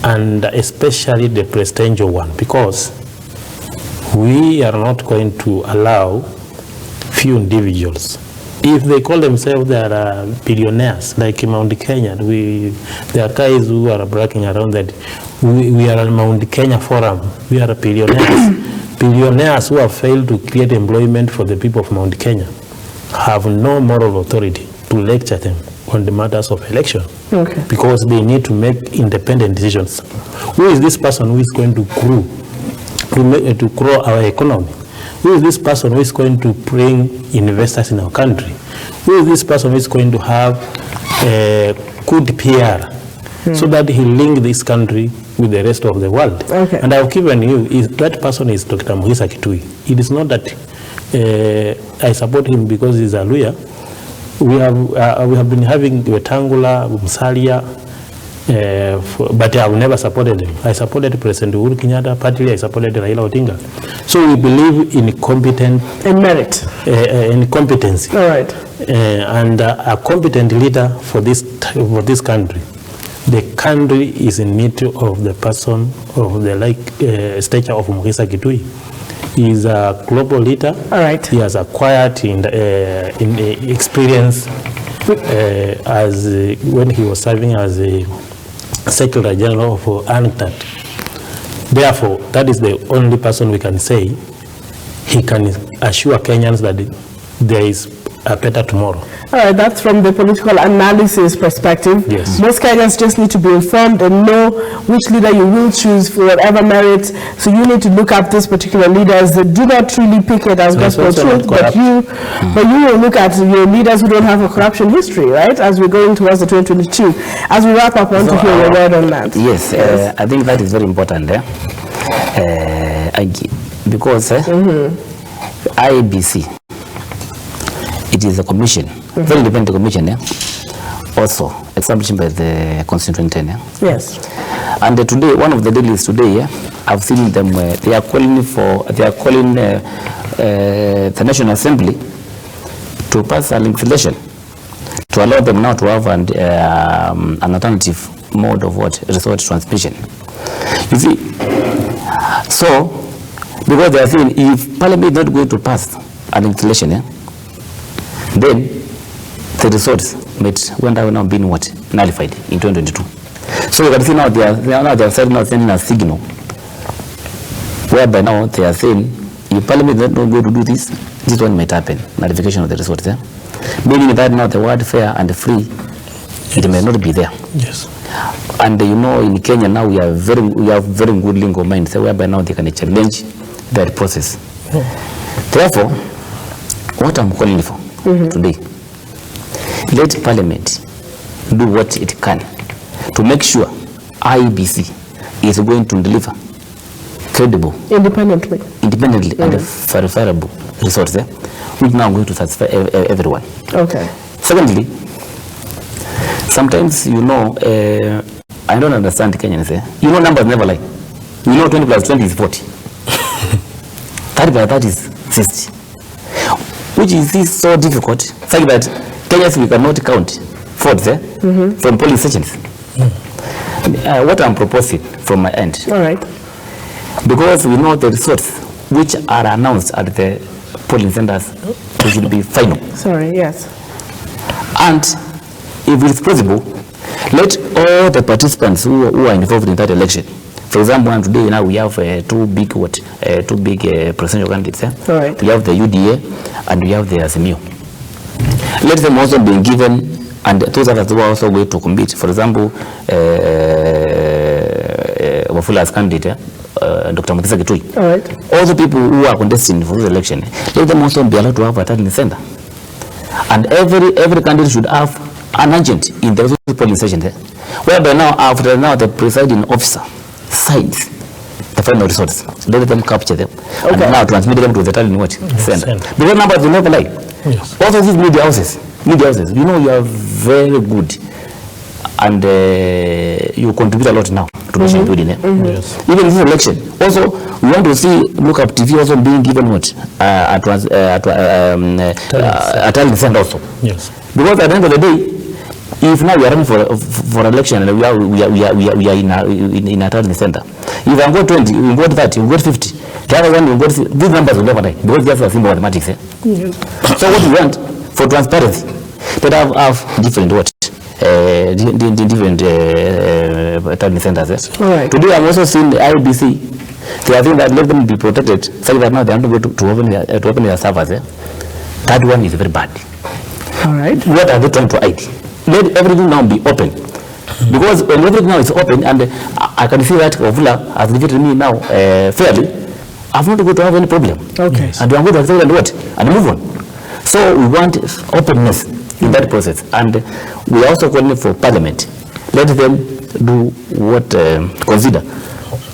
and especially the presidential one, because we are not going to allow few individuals. If they call themselves they are billionaires, like in Mount Kenya, there are guys who are bragging around that we are a Mount Kenya forum, we are billionaires. Billionaires who have failed to create employment for the people of Mount Kenya have no moral authority to lecture them on the matters of election. Okay. Because they need to make independent decisions. Who is this person who is going to grow, to grow our economy? Who is this person who is going to bring investors in our country? Who is this person who is going to have good PR so that he link this country with the rest of the world? Okay. And I've given you, that person is Dr. Muhisa Kitui. It is not that I support him because he's a Luhya. We have been having Wetangula, Musalia, but I have never supported him. I supported President Uhuru Kenyatta, partly I supported Raila Odinga. So we believe in competent... In merit. In competency. All right. And a competent leader for this country. The country is in need of the person of the stature of Muhisa Kitui. He is a global leader. All right. He has acquired in experience as when he was serving as a Secretary General of ANCTAD. Therefore, that is the only person we can say he can assure Kenyans that there is a better tomorrow. All right, that's from the political analysis perspective. Yes. Most Kenyans just need to be informed and know which leader you will choose for whatever merit. So you need to look up these particular leaders that do not really pick it as gospel truth, but you will look at your leaders who don't have a corruption history, right? As we're going towards the 2022. As we wrap up, I want to hear your word on that. Yes, I think that is very important. Because IEBC, it is a commission, very independent commission, also established by the Constitution 10. Yes. And today, one of the dailies today, I've seen them. They are calling the National Assembly to pass a legislation to allow them now to have an alternative mode of resource transmission. You see, so because they are saying if Parliament is not going to pass a legislation, then the results might now being nullified in 2022. So you can see now they are sending a signal whereby now they are saying if Parliament is not going to do this one might happen, nullification of the results. Meaning that now the word fair and free, it may not be there. Yes. And you know, in Kenya now we have very good legal minds whereby now they can challenge that process. Therefore, what I'm calling for today, let Parliament do what it can to make sure IEBC is going to deliver credible, independently and verifiable results, which now going to satisfy everyone. Okay. Secondly, sometimes, you know, I don't understand Kenyans. You know, numbers never lie. You know, 20 plus 20 is 40. 30 plus 30 is 60. Which is this so difficult, such that Kenyans we cannot count votes from polling stations. What I'm proposing from my end. All right. Because we know the results which are announced at the polling centers, they should be final. Sorry, yes. And if it's possible, let all the participants who are involved in that election, for example, today now we have two big presidential candidates. All right. We have the UDA and we have the Azimio. Let them also be given, and those others who are also going to compete. For example, Wafula's candidate, Dr. Muhisa Kitui. All right. Also people who are contesting for this election, let them also be allowed to have a talent center. And every candidate should have an agent in the polling station there, whereby now after the presiding officer signs the final results, let them capture them and now transmit them to the talent center. Because numbers will never lie. Yes. Also these media houses, you know, you are very good and you contribute a lot now. including Yes. even this election. Also, we want to see look-up TV also being given what a talent center also. Yes. Because at the end of the day, if now we are running for election and we are in a talent center, if I got 20, we got 30, we got 50. The other one, we got these numbers will never die because just a simple mathematics. Yes. So what we want for transparency, that have different what different talent centers. All right. Today I've also seen the IBC. They are saying that let them be protected. So that now they have to go to open their servers. That one is very bad. All right. What are they trying to hide? Let everything now be open. Because when everything now is open, and I can see that Ovula has defeated me now fairly, I've not going to have any problem. Okay. And I'm going to accept and what? And move on. So we want openness in that process. And we are also calling for Parliament. Let them do what, consider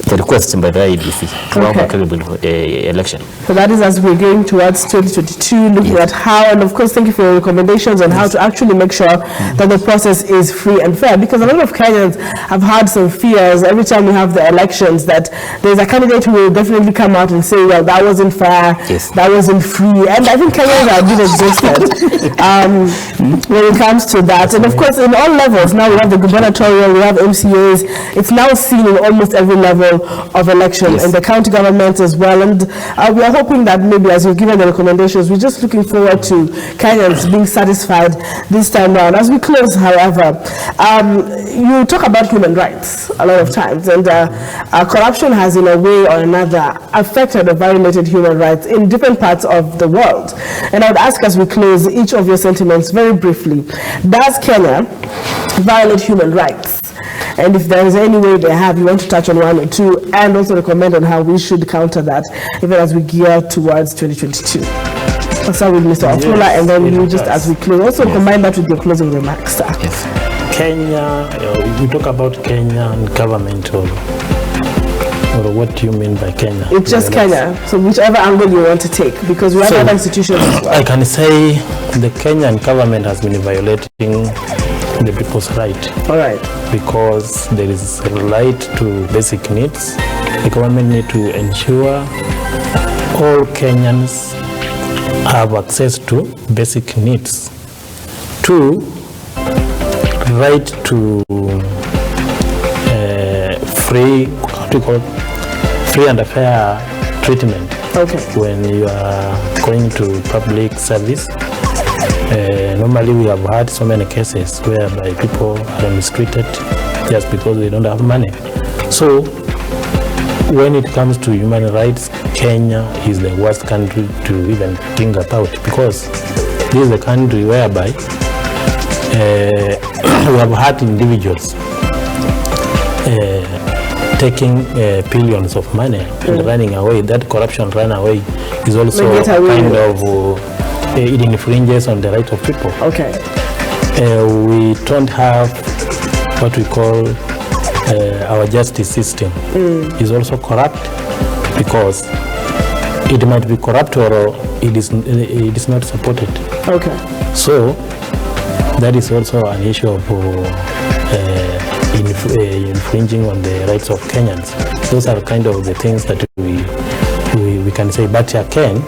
the request by the IEBC to have a credible election. So that is as we're going towards 2022, looking at how, and of course, thank you for your recommendations on how to actually make sure that the process is free and fair. Because a lot of Kenyans have had some fears every time we have the elections that there's a candidate who will definitely come out and say, well, that wasn't fair, that wasn't free. And I think Kenyans are a bit exhausted when it comes to that. And of course, in all levels, now we have the gubernatorial, we have MCAs. It's now seen in almost every level of election, and the county government as well. And we are hoping that maybe as you've given the recommendations, we're just looking forward to Kenyans being satisfied this time around. As we close, however, you talk about human rights a lot of times, and corruption has in a way or another affected or violated human rights in different parts of the world. And I would ask as we close each of your sentiments very briefly. Does Kenya violate human rights? And if there is any way they have, you want to touch on one or two, and also recommend on how we should counter that, even as we gear towards 2022. I'll start with Mr. Afula, and then you just as we close. Also combine that with your closing remarks, sir. Kenya, we talk about Kenya and government, or what do you mean by Kenya? It's just Kenya, so whichever angle you want to take, because we have other institutions as well. I can say the Kenyan government has been violating the people's right. All right. Because there is a right to basic needs. The government need to ensure all Kenyans have access to basic needs. 2, right to free and fair treatment. Okay. When you are going to public service. Normally we have had so many cases whereby people are mistreated just because they don't have money. So when it comes to human rights, Kenya is the worst country to even think about, because this is the country whereby we have had individuals taking billions of money and running away. That corruption run away is also a kind of it infringes on the rights of people. Okay. We don't have what we call our justice system is also corrupt, because it might be corrupt or it is not supported. Okay. So that is also an issue of infringing on the rights of Kenyans. Those are kind of the things that we can say. But again,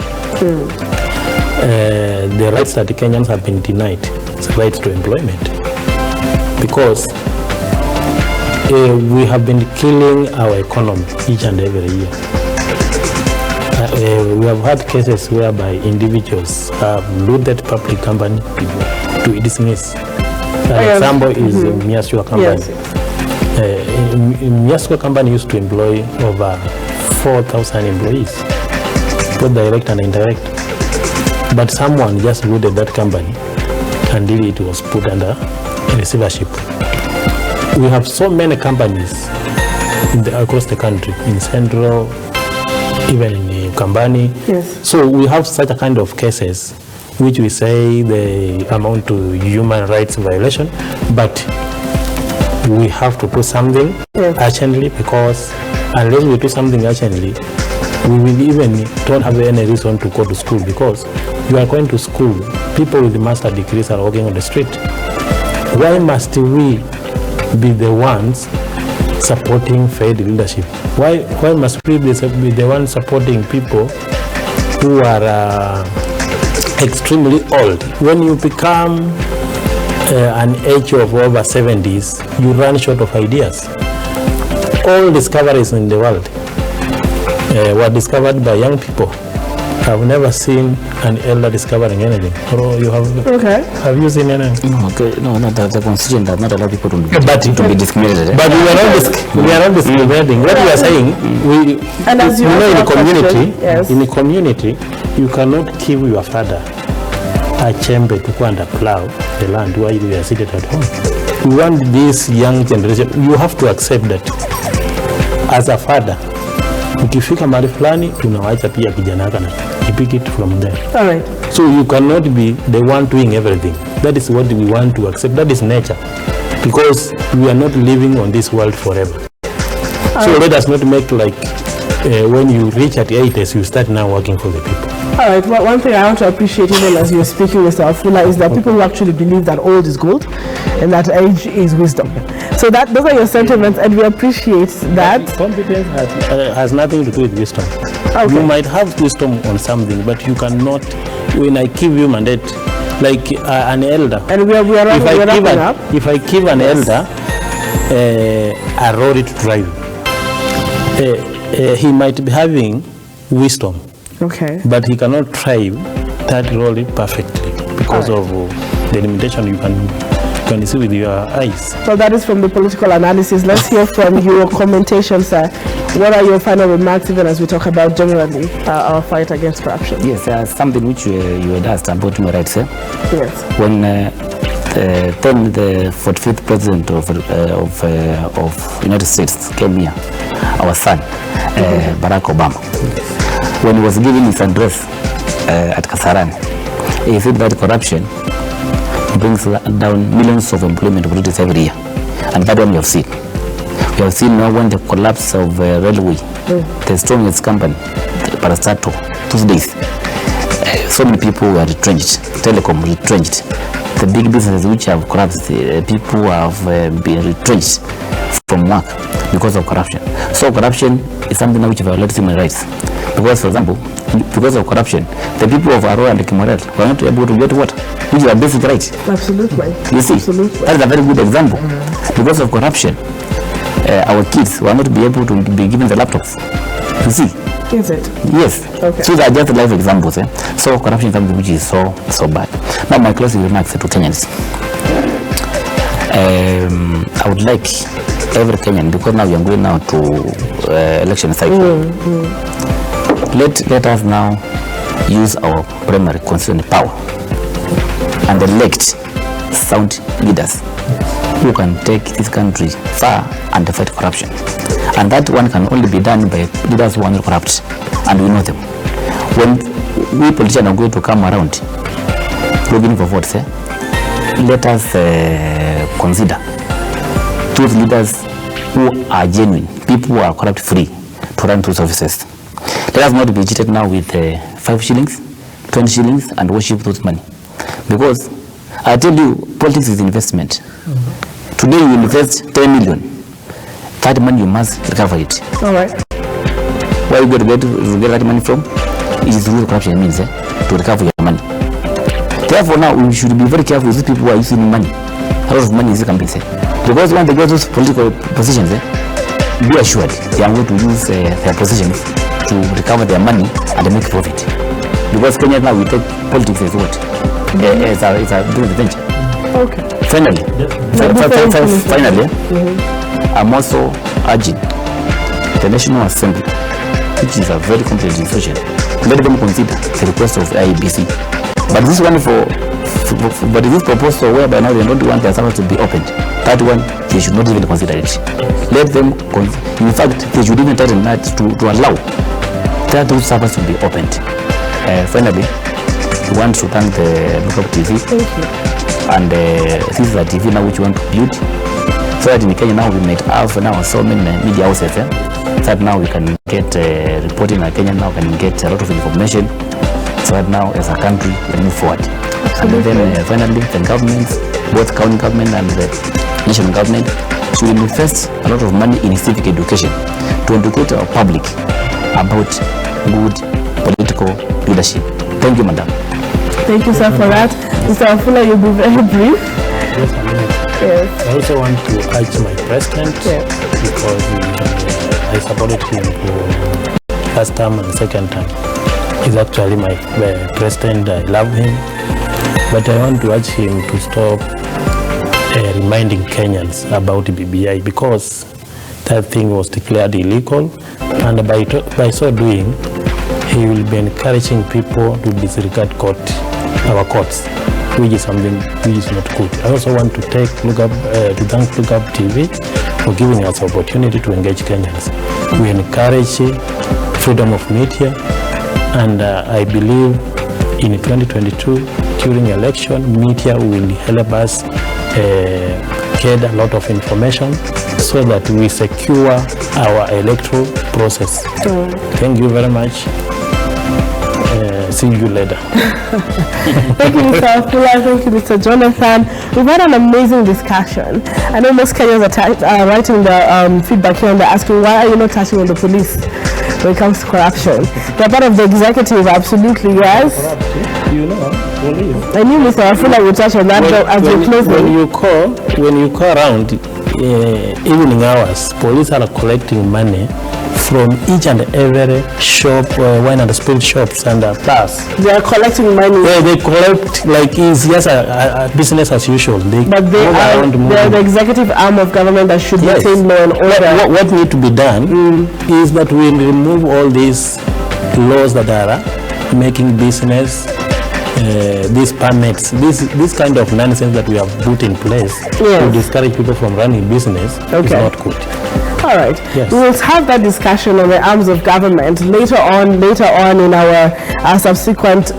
the rights that the Kenyans have been denied is the right to employment, because we have been killing our economy each and every year. We have had cases whereby individuals have looted public company to dismiss. An example is Miasua company. Miasua company used to employ over 4,000 employees, both direct and indirect. But someone just looted that company until it was put under receivership. We have so many companies across the country, in Central, even in Kambani. Yes. So we have such a kind of cases which we say they amount to human rights violation, but we have to do something urgently, because unless we do something urgently, we will even don't have any reason to go to school, because you are going to school, people with master degrees are walking on the street. Why must we be the ones supporting failed leadership? Why must we be the one supporting people who are extremely old? When you become an age of over 70s, you run short of ideas. All discoveries in the world were discovered by young people. I've never seen an elder discovering anything. Or you have? Okay. Have you seen anything? No, okay. No, the constitution does not allow people to be discriminated. But we are not discriminating. What we are saying, And as you know, in a community, yes. in a community, you cannot give your father a chembe to go and plow the land while you are seated at home. We want this young generation. You have to accept that as a father, ukifika mahali fulani tunawaacha pia kijana yako na pick it from there. All right. So you cannot be the one doing everything. That is what we want to accept. That is nature, because we are not living on this world forever. So let us not make like when you reach at 80s, you start now working for the people. All right. Well, one thing I want to appreciate, even as you're speaking, Mr. Afula, is that people who actually believe that old is gold and that age is wisdom. So those are your sentiments, and we appreciate that. Competence has nothing to do with wisdom. Okay. You might have wisdom on something, but you cannot. When I give you mandate, like an elder, And we are wrapping up. If I give an elder a lorry to drive, he might be having wisdom, Okay. but he cannot drive that lorry perfectly because of the limitation you can see with your eyes. So that is from the political analysis. Let's hear from your commentation, sir. What are your final remarks, even as we talk about generally our fight against corruption? Yes, something which you had asked about human rights. Yes. When then the 45th president of United States came here, our son, Barack Obama, when he was giving his address at Kasarani, he said that corruption brings down millions of employment opportunities every year, and that one we have seen. We have seen now when the collapse of railway, the strongest company, Parastato, those days, so many people were retrenched, telecom retrenched. The big businesses which have collapsed, people have been retrenched from work because of corruption. So corruption is something which violates human rights. Because, for example, because of corruption, the people of Arroa and Kimorel were not able to get water, which is a basic right. Absolutely. You see, Absolutely. that is a very good example. Because of corruption, our kids will not be able to be given the laptops. You see? Is it? Yes. Okay. So they are just life examples. So corruption is something which is so bad. Now my closing remarks to Kenyans. I would like every Kenyan, because now we are going now to election cycle. Let us now use our primary constitutional power and elect sound leaders who can take this country far and fight corruption. And that one can only be done by leaders who are not corrupt, and we know them. When we politicians are going to come around looking for votes, let us consider those leaders who are genuine, people who are corrupt free to run those offices. Let us not be cheated now with 5 shillings, 20 shillings and worship those money. Because I tell you, politics is investment. Today you invest 10 million. That money you must recover it. All right. Where you going to get that money from? It is through corruption means to recover your money. Therefore now we should be very careful with these people who are using money. A lot of money is coming. Because when they get those political positions, be assured they are going to use their positions to recover their money and make profit. Because Kenya now we take politics as what? As a business venture. Okay. Finally, I'm also urging the National Assembly, which is a very competent institution, let them consider the request of IEBC. But this one but this proposal whereby now they don't want their servers to be opened, that one they should not even consider it. Let them, in fact, they should even tighten that to allow that those servers to be opened. Finally, we want to thank the local TV. Thank you. And this is a TV now which we want to build, so that in Kenya now we might have now so many media houses that now we can get reporting in Kenya now can get a lot of information, so that now as a country we move forward. Absolutely. And then finally the governments, both county government and the national government, should invest a lot of money in civic education to educate our public about good political leadership. Thank you, Madam. Thank you, sir, for that. Mr. Wafula, you'll be very brief. Yes, I mean, Yes. I also want to urge my president because I supported him for first term and second term. He's actually my president. I love him, but I want to urge him to stop reminding Kenyans about BBI because that thing was declared illegal, and by so doing, he will be encouraging people to disregard our courts, which is something which is not good. I also want to thank Lookup TV for giving us opportunity to engage Kenyans. We encourage freedom of media, and I believe in 2022 during election, media will help us get a lot of information so that we secure our electoral process. Thank you very much. See you later. Thank you, Mr. Wafula. Thank you, Mr. Jonathan. We've had an amazing discussion. I know most Kenyans are writing the feedback here and they're asking, why are you not touching on the police when it comes to corruption? They're part of the executive, absolutely, yes. You know, police. I knew Mr. Wafula would touch on that as we're closing. When you call around evening hours, police are collecting money from each and every shop, wine and spirit shops and bars. They are collecting money. Yeah, they collect like it's just a business as usual. But they are the executive arm of government that should maintain law and order. What needs to be done is that we remove all these laws that are making business, these permits, this kind of nonsense that we have put in place to discourage people from running business is not good. All right. Yes. We will have that discussion on the arms of government later on in our subsequent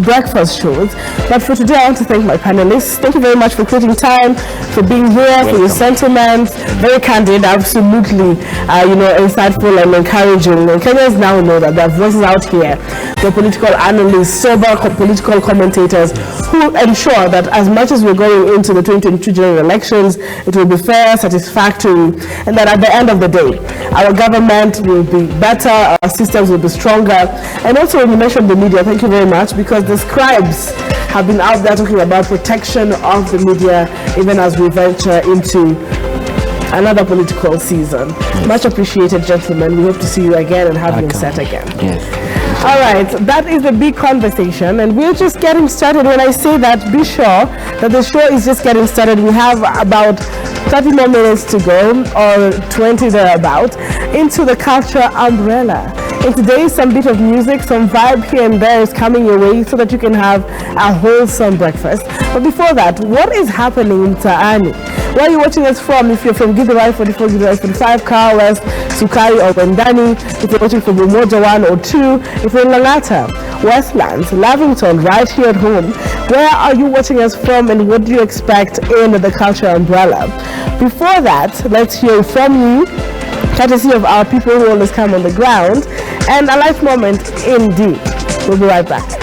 breakfast shows. But for today, I want to thank my panelists. Thank you very much for creating time, for being here, for your sentiments. Very candid, absolutely, insightful and encouraging. And Kenyans now know that there are voices out here. There are political analysts, sober political commentators who ensure that as much as we're going into the 2022 general elections, it will be fair, satisfactory, and that at the end of the day, our government will be better, our systems will be stronger. And also, when you mentioned the media, thank you very much, because the scribes have been out there talking about protection of the media, even as we venture into another political season. Much appreciated, gentlemen. We hope to see you again and have you set again. Yes. All right, that is the big conversation, and we're just getting started. When I say that, be sure that the show is just getting started. We have about 30 more minutes to go, or 20 thereabout, into the culture umbrella. And today, some bit of music, some vibe here and there is coming your way so that you can have a wholesome breakfast. But before that, what is happening in Taani? Where are you watching us from? If you're from Githurai 44, Githurai 45, Car West, Sukari or Wendani, if you're watching from Umoja 1 or 2, if you're in Langata, Westlands, Lavington, right here at home, where are you watching us from and what do you expect in the culture umbrella? Before that, let's hear from you, courtesy of our people who always come on the ground, and a life moment indeed. We'll be right back.